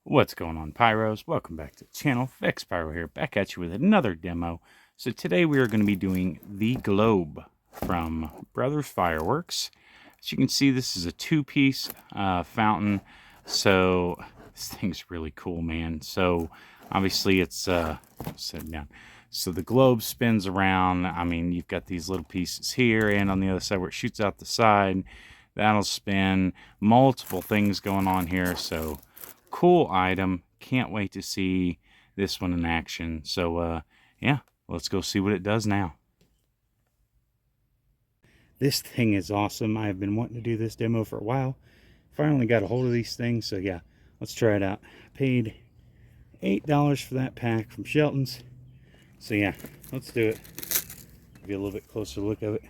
What's going on, Pyros? Welcome back to the channel. Vex Pyro here, back at you with another demo. So today we are going to be doing the globe from Brothers Fireworks. As you can see, this is a two-piece fountain. So this thing's really cool, man. So obviously it's set down. So the globe spins around. I mean, you've got these little pieces here and on the other side where it shoots out the side. That'll spin. Multiple things going on here. So cool item. Can't wait to see this one in action. So yeah, let's go see what it does now. This thing is awesome. I have been wanting to do this demo for a while. Finally got a hold of these things, so yeah, let's try it out. I paid $8 for that pack from Shelton's. So yeah, let's do it. Give you a little bit closer look of it.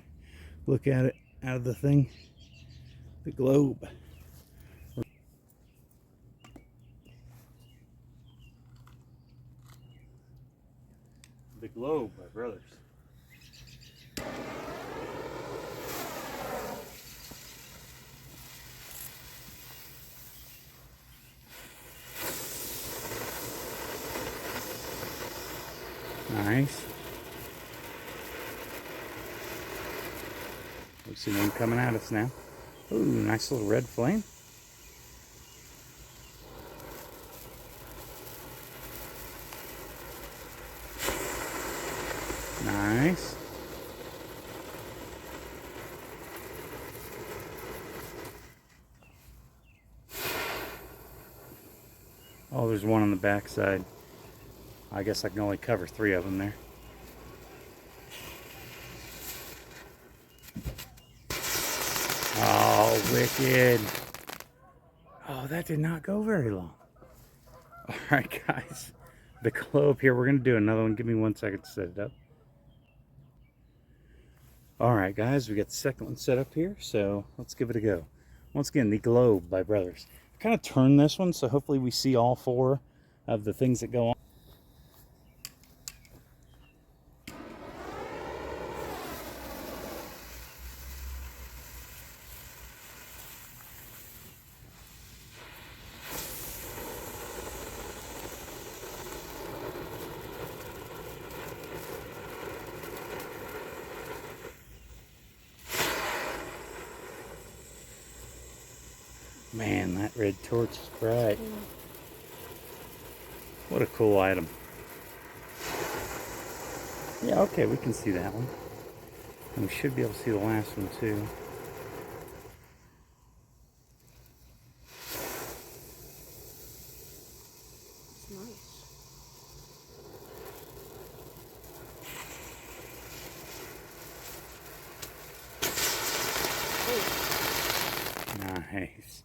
Look at it out of the thing. The globe. The Globe by Brothers. Nice. We see one coming at us now. Ooh, nice little red flame. Nice. Oh, there's one on the back side. I guess I can only cover 3 of them there. Oh, wicked. Oh, that did not go very long. Alright, guys. The globe here. We're going to do another one. Give me 1 second to set it up. Alright, guys. We got the second one set up here. So let's give it a go. Once again, the Globe by Brothers. I kind of turned this one, so hopefully we see all 4 of the things that go on. Man, that red torch is bright. What a cool item. Yeah, okay, we can see that one. And we should be able to see the last one too. It's nice. Nice.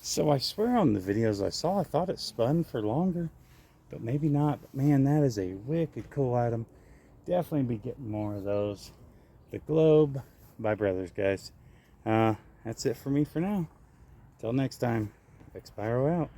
So I swear on the videos I saw, I thought it spun for longer, but maybe not. But man, that is a wicked cool item. Definitely be getting more of those. The Globe by Brothers, guys. That's it for me for now. Till next time, Vex Pyro out.